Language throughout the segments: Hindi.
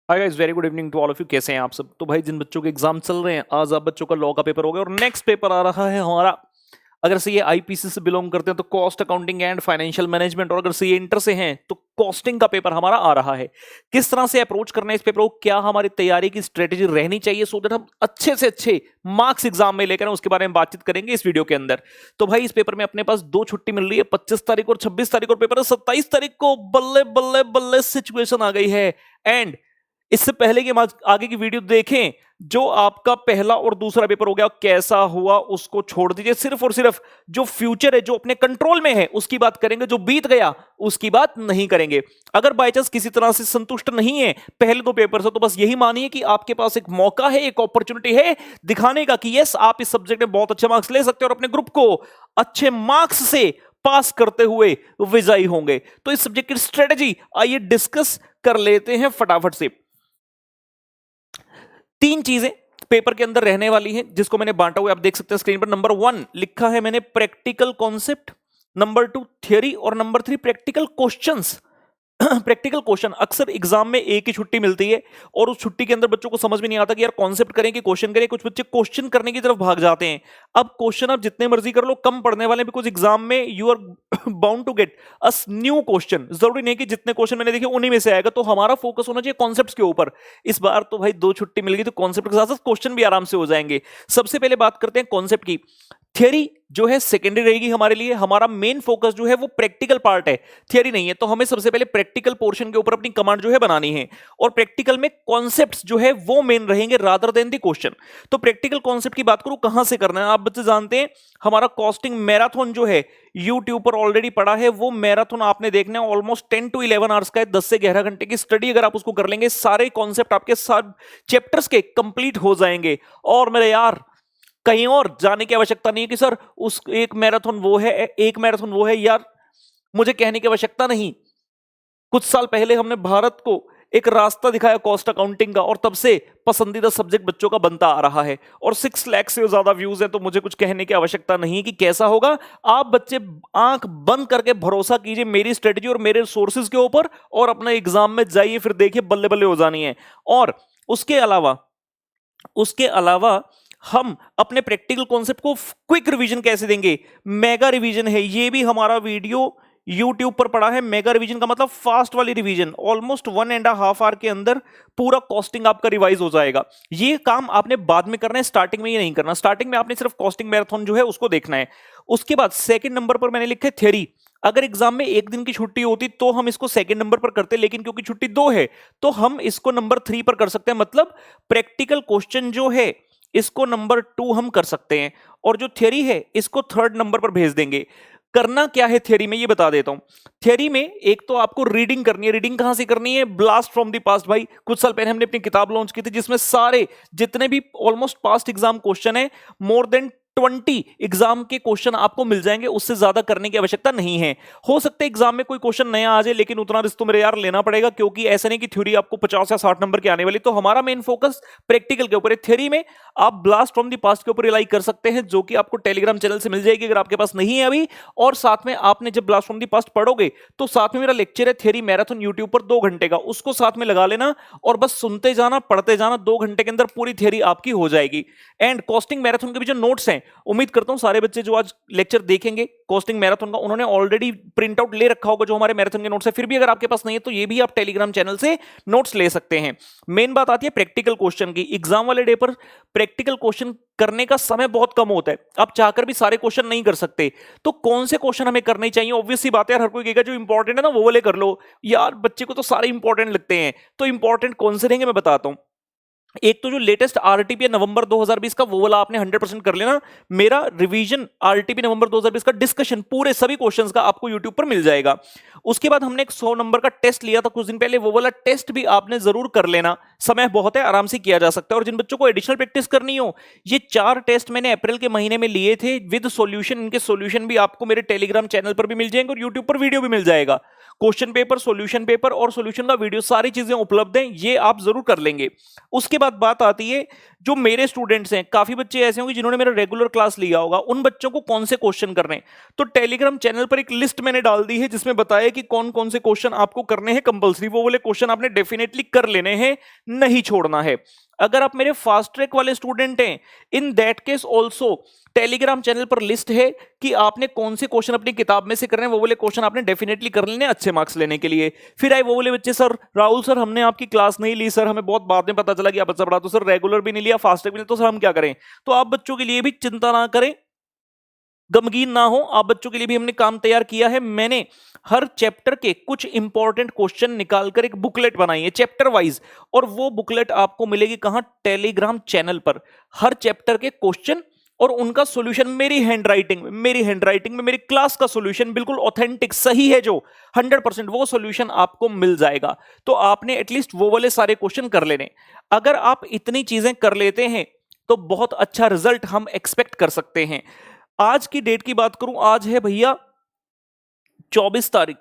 Hi guys, very good evening to all of you. कैसे हैं आप सब? तो भाई जिन बच्चों के एग्जाम चल रहे हैं, आज आप बच्चों का लॉ का पेपर हो गया और नेक्स्ट पेपर आ रहा है हमारा, अगर से ये आईपीसी से बिलोंग करते हैं तो cost accounting and financial management, और अगर से ये इंटर से हैं तो कॉस्टिंग का पेपर हमारा आ रहा है। किस तरह से अप्रोच करना है इस पेपर को, क्या हमारी तैयारी की स्ट्रेटेजी रहनी चाहिए सो दैट हम अच्छे से अच्छे मार्क्स एग्जाम में लेकर उसके बारे में बातचीत करेंगे इस वीडियो के अंदर। तो भाई इस पेपर में अपने पास दो छुट्टी मिल रही है, 25 तारीख और 26 तारीख, और पेपर है 27 तारीख को। बल्ले बल्ले बल्ले सिचुएशन आ गई है। एंड इससे पहले कि हम आगे की वीडियो देखें, जो आपका पहला और दूसरा पेपर हो गया कैसा हुआ उसको छोड़ दीजिए। सिर्फ और सिर्फ जो फ्यूचर है, जो अपने कंट्रोल में है, उसकी बात करेंगे। जो बीत गया उसकी बात नहीं करेंगे। अगर बाय चांस किसी तरह से संतुष्ट नहीं है पहले दो पेपर से, तो बस यही मानिए कि आपके पास एक मौका है, एक अपॉर्चुनिटी है दिखाने का कि यस, आप इस सब्जेक्ट में बहुत अच्छे मार्क्स ले सकते हैं और अपने ग्रुप को अच्छे मार्क्स से पास करते हुए विजयी होंगे। तो इस सब्जेक्ट की स्ट्रेटेजी आइए डिस्कस कर लेते हैं फटाफट से। तीन चीजें पेपर के अंदर रहने वाली हैं जिसको मैंने बांटा हुआ आप देख सकते हैं स्क्रीन पर। नंबर 1 लिखा है मैंने प्रैक्टिकल कॉन्सेप्ट, नंबर 2 थ्योरी, और number 3 practical questions. Practical question अक्सर एग्जाम में एक ही छुट्टी मिलती है और उस छुट्टी के अंदर बच्चों को समझ में नहीं आता कि यार कॉन्सेप्ट करें कि क्वेश्चन करें। कुछ बच्चे क्वेश्चन करने की तरफ भाग जाते हैं। अब क्वेश्चन आप जितने मर्जी कर लो, कम पढ़ने वाले, बिकॉज एग्जाम में you are bound to get a new question. जरूरी नहीं कि जितने क्वेश्चन मैंने देखे उन्हीं में से आएगा। तो हमारा फोकस होना चाहिए कॉन्सेप्ट के ऊपर। इस बार तो भाई दो छुट्टी मिल गई तो कॉन्सेप्ट के साथ साथ क्वेश्चन भी आराम से हो जाएंगे। सबसे पहले बात करते हैं कॉन्सेप्ट की। थियरी जो है सेकेंडरी रहेगी हमारे लिए। हमारा मेन फोकस जो है वो प्रैक्टिकल पार्ट है, थियरी नहीं है। तो हमें सबसे पहले प्रैक्टिकल पोर्शन के ऊपर अपनी कमांड जो है बनानी है, और प्रैक्टिकल में कॉन्सेप्ट्स जो है वो मेन रहेंगे रादर देन द क्वेश्चन। तो प्रैक्टिकल कॉन्सेप्ट की बात करूं कहां से करना है, आप बच्चे जानते हैं हमारा कॉस्टिंग मैराथन जो है यूट्यूब पर ऑलरेडी पड़ा है। वो मैराथन आपने देखना है, ऑलमोस्ट 10 to 11 आवर्स का है। 10 से 11 घंटे की स्टडी अगर आप उसको कर लेंगे, सारे कॉन्सेप्ट आपके साथ चैप्टर्स के कंप्लीट हो जाएंगे। और मेरे यार कहीं और जाने की आवश्यकता नहीं है कि सर उस एक मैराथन वो है, एक मैराथन वो है। यार मुझे कहने की आवश्यकता नहीं। कुछ साल पहले हमने भारत को एक रास्ता दिखाया कॉस्ट अकाउंटिंग का, और तब से पसंदीदा सब्जेक्ट बच्चों का बनता आ रहा है। और 6 लाख से ज्यादा व्यूज है, तो मुझे कुछ कहने की आवश्यकता नहीं कि कैसा होगा। आप बच्चे आंख बंद करके भरोसा कीजिए मेरी स्ट्रेटेजी और मेरे सोर्सेज के ऊपर, और अपने एग्जाम में जाइए, फिर देखिए बल्ले बल्ले हो जानी है। और उसके अलावा हम अपने प्रैक्टिकल कॉन्सेप्ट को क्विक रिवीजन कैसे देंगे, मेगा रिवीजन है। ये भी हमारा वीडियो YouTube पर पड़ा है। मेगा रिवीजन का मतलब फास्ट वाली रिवीजन, ऑलमोस्ट 1.5 आवर के अंदर पूरा कॉस्टिंग आपका रिवाइज हो जाएगा। ये काम आपने बाद में करना है, स्टार्टिंग में ये नहीं करना। स्टार्टिंग में आपने सिर्फ कॉस्टिंग मैराथन जो है उसको देखना है। उसके बाद सेकंड नंबर पर मैंने लिखा है थ्योरी। अगर एग्जाम में एक दिन की छुट्टी होती तो हम इसको सेकंड नंबर पर करते, लेकिन क्योंकि छुट्टी 2 है तो हम इसको नंबर 3 पर कर सकते हैं। मतलब प्रैक्टिकल क्वेश्चन जो है इसको नंबर 2 हम कर सकते हैं, और जो थ्योरी है इसको थर्ड नंबर पर भेज देंगे। करना क्या है थ्योरी में ये बता देता हूं। थ्योरी में एक तो आपको रीडिंग करनी है। रीडिंग कहां से करनी है? Blast from the past. भाई कुछ साल पहले हमने अपनी किताब लॉन्च की थी जिसमें सारे जितने भी ऑलमोस्ट पास्ट एग्जाम क्वेश्चन है, मोर देन 20 एग्जाम के क्वेश्चन आपको मिल जाएंगे। उससे ज्यादा करने की आवश्यकता नहीं है। हो सकता है एग्जाम में कोई क्वेश्चन नया आ जाए, लेकिन उतना रिस्क तो मेरे यार लेना पड़ेगा, क्योंकि ऐसा नहीं कि थ्योरी आपको 50 या 60 नंबर की आने वाली। तो हमारा मेन फोकस प्रैक्टिकल के ऊपर है। थ्योरी में आप ब्लास्ट फ्रॉम द पास्ट के ऊपर रिलाई कर सकते हैं, जो कि आपको टेलीग्राम चैनल से मिल जाएगी अगर आपके पास नहीं है अभी। और साथ में आपने जब ब्लास्ट फ्रॉम द पास्ट पढ़ोगे तो साथ में मेरा लेक्चर है थ्योरी मैराथन यूट्यूब पर 2 घंटे का, उसको साथ में लगा लेना और बस सुनते जाना, पढ़ते जाना। 2 घंटे के अंदर पूरी थ्योरी आपकी हो जाएगी। एंड कॉस्टिंग मैराथन के भी जो नोट्स हैं, उम्मीद करता हूं सारे बच्चे जो आज लेक्चर देखेंगे कॉस्टिंग मैराथन का, उन्होंने ऑलरेडी प्रिंट आउट ले रखा होगा जो हमारे मैराथन के नोट्स है। फिर भी अगर आपके पास नहीं है तो ये भी आप टेलीग्राम चैनल से नोट्स ले सकते हैं। मेन बात आती है प्रैक्टिकल क्वेश्चन की। एग्जाम वाले डे पर प्रैक्टिकल क्वेश्चन करने का समय बहुत कम होता है। आप चाहकर भी सारे क्वेश्चन नहीं कर सकते। तो कौन से क्वेश्चन हमें करने चाहिए? ऑब्वियस सी बात है, हर कोई कहेगा जो इंपॉर्टेंट है ना वो वाले कर लो। यार बच्चे को तो सारे इंपॉर्टेंट लगते हैं। तो इंपॉर्टेंट कौन से रहेंगे मैं बताता हूं। एक तो जो लेटेस्ट आरटीपी है नवंबर 2020 का, वो वाला आपने 100% कर लेना। मेरा रिवीजन आरटीपी नवंबर 2020 का डिस्कशन पूरे सभी क्वेश्चंस का आपको यूट्यूब पर मिल जाएगा। उसके बाद हमने एक 100 नंबर का टेस्ट लिया था कुछ दिन पहले, वो वाला टेस्ट भी आपने जरूर कर लेना। समय बहुत है, आराम से किया जा सकता है। और जिन बच्चों को एडिशनल प्रैक्टिस करनी हो, ये 4 टेस्ट मैंने अप्रैल के महीने में लिए थे विद सॉल्यूशन। इनके सॉल्यूशन भी आपको मेरे टेलीग्राम चैनल पर भी मिल जाएंगे और यूट्यूब पर वीडियो भी मिल जाएगा। क्वेश्चन पेपर, सॉल्यूशन पेपर और सॉल्यूशन का वीडियो, सारी चीजें उपलब्ध हैं, ये आप जरूर कर लेंगे। उसके बाद बात आती है जो मेरे स्टूडेंट्स हैं, काफी बच्चे ऐसे होंगे जिन्होंने मेरा रेगुलर क्लास लिया होगा, उन बच्चों को कौन से क्वेश्चन करने हैं। तो टेलीग्राम चैनल पर एक लिस्ट मैंने डाल दी है जिसमें बताया कि कौन कौन से क्वेश्चन आपको करने हैं कंपलसरी, वो वाले क्वेश्चन आपने डेफिनेटली कर लेने हैं, नहीं छोड़ना है। अगर आप मेरे फास्ट ट्रैक वाले स्टूडेंट हैं, in that case also Telegram channel पर लिस्ट है कि आपने कौन से क्वेश्चन अपनी किताब में से करने हैं, वो वाले क्वेश्चन आपने डेफिनेटली कर लेने अच्छे मार्क्स लेने के लिए। फिर आए वो वाले बच्चे, सर राहुल सर हमने आपकी क्लास नहीं ली सर, हमें बहुत बाद में पता चला कि आप अच्छा पढ़ा, तो सर रेगुलर भी नहीं लिया फास्ट ट्रैक भी नहीं, तो सर हम क्या करें। तो आप बच्चों के लिए भी चिंता ना करें, गमगीन ना हो, आप बच्चों के लिए भी हमने काम तैयार किया है। मैंने हर चैप्टर के कुछ इंपॉर्टेंट क्वेश्चन निकालकर एक बुकलेट बनाई है चैप्टर वाइज, और वो बुकलेट आपको मिलेगी कहां, टेलीग्राम चैनल पर। हर चैप्टर के क्वेश्चन और उनका सॉल्यूशन मेरी हैंडराइटिंग में मेरी क्लास का सॉल्यूशन बिल्कुल ऑथेंटिक सही है, जो 100% वो सॉल्यूशन आपको मिल जाएगा। तो आपने एटलीस्ट वो वाले सारे क्वेश्चन कर लेने। अगर आप इतनी चीजें कर लेते हैं तो बहुत अच्छा रिजल्ट हम एक्सपेक्ट कर सकते हैं। आज की डेट की बात करूं, आज है भैया 24 तारीख,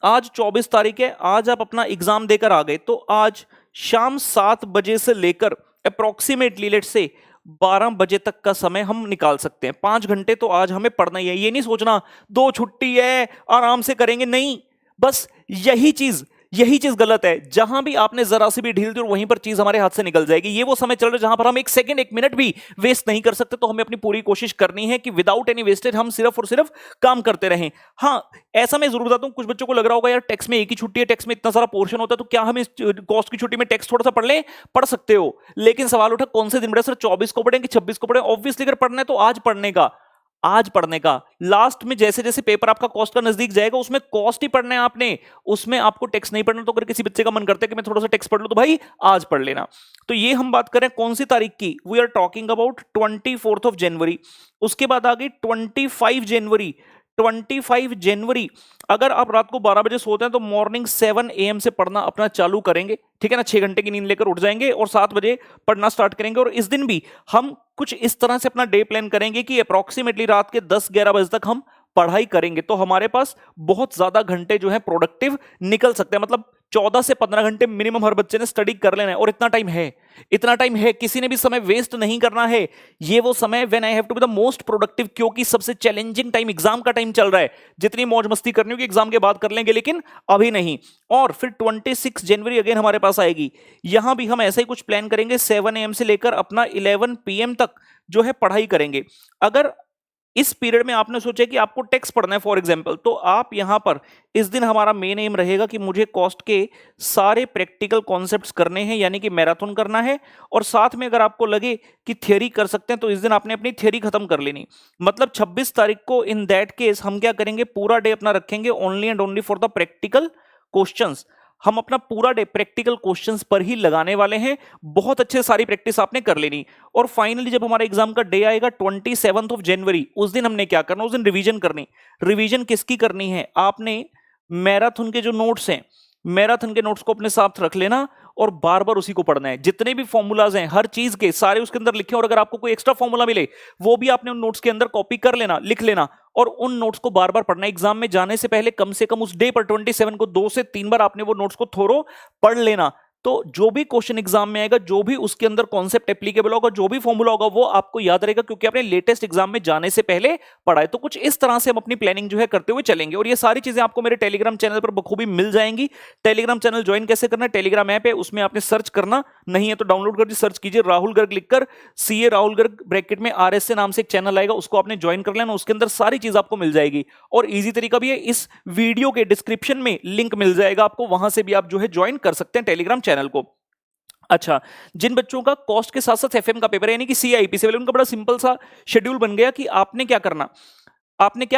आज 24 तारीख है। आज आप अपना एग्जाम देकर आ गए तो आज शाम 7 बजे से लेकर अप्रोक्सीमेटली लेट से 12 बजे तक का समय हम निकाल सकते हैं। 5 घंटे तो आज हमें पढ़ना ही है। ये नहीं सोचना 2 छुट्टी है आराम से करेंगे, नहीं, बस यही चीज गलत है। जहां भी आपने जरा सी भी ढील दी और वहीं पर चीज हमारे हाथ से निकल जाएगी। ये वो समय चल रहा है जहां पर हम 1 सेकंड 1 मिनट भी वेस्ट नहीं कर सकते। तो हमें अपनी पूरी कोशिश करनी है कि विदाउट एनी वेस्टेज हम सिर्फ और सिर्फ काम करते रहें। हाँ, ऐसा मैं जरूर बताता हूं, कुछ बच्चों को लग रहा होगा यार टेक्स्ट में एक ही छुट्टी है, टेक्स्ट में इतना सारा पोर्शन होता है, तो क्या हम इस कॉस्ट की छुट्टी में टेक्स्ट थोड़ा सा पढ़ लें? पढ़ सकते हो, लेकिन सवाल उठा कौन से दिन पढ़े सर, 24 को पढ़ें कि 26 को पढ़ें? ऑब्वियसली अगर पढ़ना है तो आज पढ़ने का। लास्ट में जैसे जैसे पेपर आपका कॉस्ट का नजदीक जाएगा उसमें कॉस्ट ही पढ़ना है आपने, उसमें आपको टेक्स्ट नहीं पढ़ना। तो अगर किसी बच्चे का मन करता है कि मैं थोड़ा सा टेक्स्ट पढ़ लूं तो भाई आज पढ़ लेना। तो ये हम बात करें कौन सी तारीख की, वी आर टॉकिंग अबाउट 24 जनवरी। उसके बाद आ गई 25 जनवरी। 25 जनवरी अगर आप रात को 12 बजे सोते हैं तो मॉर्निंग 7 AM से पढ़ना अपना चालू करेंगे, ठीक है ना। 6 घंटे की नींद लेकर उठ जाएंगे और 7 बजे पढ़ना स्टार्ट करेंगे। और इस दिन भी हम कुछ इस तरह से अपना डे प्लान करेंगे कि अप्रोक्सीमेटली रात के 10-11 बजे तक हम पढ़ाई करेंगे। तो हमारे पास बहुत ज्यादा घंटे जो है प्रोडक्टिव निकल सकते हैं। मतलब 14 से 15 घंटे मिनिमम हर बच्चे ने स्टडी कर लेना है। और इतना टाइम है, किसी ने भी समय वेस्ट नहीं करना है। ये वो समय when I have to be the most productive, क्योंकि सबसे चैलेंजिंग टाइम एग्जाम का टाइम चल रहा है। जितनी मौज मस्ती करनी होगी एग्जाम के बाद कर लेंगे, लेकिन अभी नहीं। और फिर 26 जनवरी अगेन हमारे पास आएगी। यहां भी हम ऐसा ही कुछ प्लान करेंगे, 7 AM से लेकर अपना 11 PM तक जो है पढ़ाई करेंगे। अगर इस पीरियड में आपने सोचा कि आपको टेक्स्ट पढ़ना है फॉर एग्जांपल, तो आप यहां पर इस दिन हमारा मेन एम रहेगा कि मुझे कॉस्ट के सारे प्रैक्टिकल कॉन्सेप्ट्स करने हैं, यानी कि मैराथन करना है। और साथ में अगर आपको लगे कि थियरी कर सकते हैं तो इस दिन आपने अपनी थियरी खत्म कर लेनी। मतलब 26 तारीख को इन दैट केस हम क्या करेंगे, पूरा डे अपना रखेंगे only and only for the practical questions. हम अपना पूरा डे प्रैक्टिकल क्वेश्चंस पर ही लगाने वाले हैं। बहुत अच्छे सारी प्रैक्टिस आपने कर लेनी। और फाइनली जब हमारा एग्जाम का डे आएगा 27 जनवरी, उस दिन हमने क्या करना, उस दिन रिवीजन करनी। रिवीजन किसकी करनी है, आपने मैराथन के जो नोट्स हैं, मैराथन के नोट्स को अपने साथ रख लेना और बार बार उसी को पढ़ना है। जितने भी फॉर्मूलाज हैं हर चीज के सारे उसके अंदर लिखे। और अगर आपको कोई एक्स्ट्रा फॉर्मूला मिले वो भी आपने उन नोट्स के अंदर कॉपी कर लेना, लिख लेना, और उन नोट्स को बार बार पढ़ना। एग्जाम में जाने से पहले कम से कम उस डे पर 27 को 2 से 3 बार आपने वो नोट्स को थोरो पढ़ लेना। तो जो भी क्वेश्चन एग्जाम में आएगा, जो भी उसके अंदर कॉन्सेप्ट एप्लीकेबल होगा, जो भी फॉर्मूला होगा, वो आपको याद रहेगा क्योंकि आपने लेटेस्ट एग्जाम में जाने से पहले पढ़ा है। तो कुछ इस तरह से हम अपनी प्लानिंग जो है करते हुए चलेंगे। और ये सारी चीजें आपको मेरे टेलीग्राम चैनल पर बखूबी मिल जाएंगी। टेलीग्राम चैनल ज्वाइन कैसे करना है, टेलीग्राम ऐप है, उसमें आपने सर्च करना, नहीं है तो डाउनलोड कर सर्च कीजिए राहुल गर्ग लिखकर, CA राहुल गर्ग ब्रैकेट में RSA नाम से एक चैनल आएगा, उसको आपने ज्वाइन कर लेना। उसके अंदर सारी चीज आपको मिल जाएगी। और इजी तरीका भी है, इस वीडियो के डिस्क्रिप्शन में लिंक मिल जाएगा आपको, वहां से भी आप जो है ज्वाइन कर सकते हैं टेलीग्राम चैनल को। अच्छा, जिन बच्चों का कॉस्ट के साथ साथ FM का पेपर है यानी कि CIP से, उनका बड़ा सिंपल सा शेड्यूल बन गया कि आपने क्या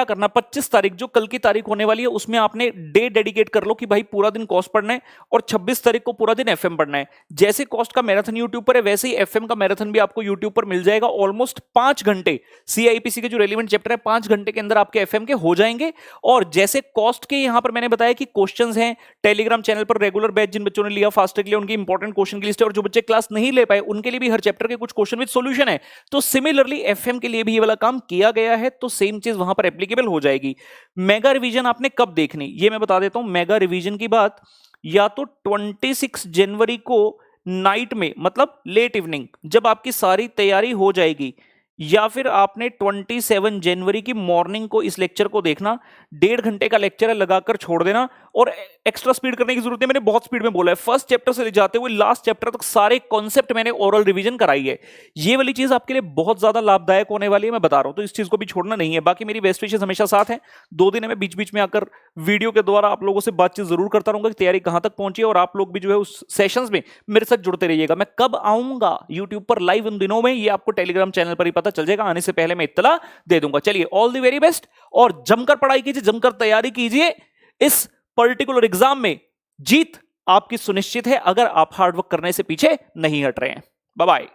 करना, 25 तारीख जो कल की तारीख होने वाली है उसमें आपने डे डेडिकेट कर लो कि भाई पूरा दिन कॉस्ट पढ़ना है, और 26 तारीख को पूरा दिन FM पढ़ना है। जैसे कॉस्ट का मैराथन यूट्यूब पर है वैसे ही FM का मैराथन भी आपको यूट्यूब पर मिल जाएगा। ऑलमोस्ट 5 घंटे CIPC के जो रेलिवेंट चैप्टर है 5 घंटे के अंदर आपके FM के हो जाएंगे। और जैसे कॉस्ट के यहां पर मैंने बताया कि क्वेश्चंस हैं, टेलीग्राम चैनल पर रेगुलर बैच जिन बच्चों ने लिया फास्ट के लिए उनकी इंपॉर्टेंट क्वेश्चन की लिस्ट है, और जो बच्चे क्लास नहीं ले पाए उनके लिए भी हर चैप्टर के कुछ क्वेश्चन विद सॉल्यूशन है। तो सिमिलरली FM के लिए भी ये वाला काम किया गया है, तो सेम चीज वहां पर एप्लीकेबल हो जाएगी। मेगा रिवीजन आपने कब देखनी ये मैं बता देता हूं। मेगा रिवीजन की बात या तो 26 जनवरी को नाइट में, मतलब लेट इवनिंग, जब आपकी सारी तैयारी हो जाएगी, या फिर आपने 27 जनवरी की मॉर्निंग को इस लेक्चर को देखना। 1.5 घंटे का लेक्चर है, लगाकर छोड़ देना। और एक्स्ट्रा स्पीड करने की जरूरत है, मैंने बहुत स्पीड में बोला है। फर्स्ट चैप्टर से जाते हुए लास्ट चैप्टर तक सारे कॉन्सेप्ट मैंने ओरल रिवीजन कराई है। ये वाली चीज आपके लिए बहुत ज्यादा लाभदायक होने वाली है, मैं बता रहा हूं, तो इस चीज को भी छोड़ना नहीं है। बाकी मेरी बेस्ट विशेस हमेशा साथ है। 2 दिन में बीच बीच में आकर वीडियो के द्वारा आप लोगों से बातचीत जरूर करता रहूंगा कि तैयारी कहां तक पहुंची है, और आप लोग भी जो है उस सेशंस में मेरे साथ जुड़ते रहिएगा। मैं कब आऊंगा यूट्यूब पर लाइव उन दिनों में, ये आपको टेलीग्राम चैनल पर ही पता चल जाएगा, आने से पहले मैं इत्तला दे दूंगा। चलिए, ऑल द वेरी बेस्ट, और जमकर पढ़ाई कीजिए, जमकर तैयारी कीजिए। इस पर्टिकुलर एग्जाम में जीत आपकी सुनिश्चित है, अगर आप हार्डवर्क करने से पीछे नहीं हट रहे हैं। Bye bye.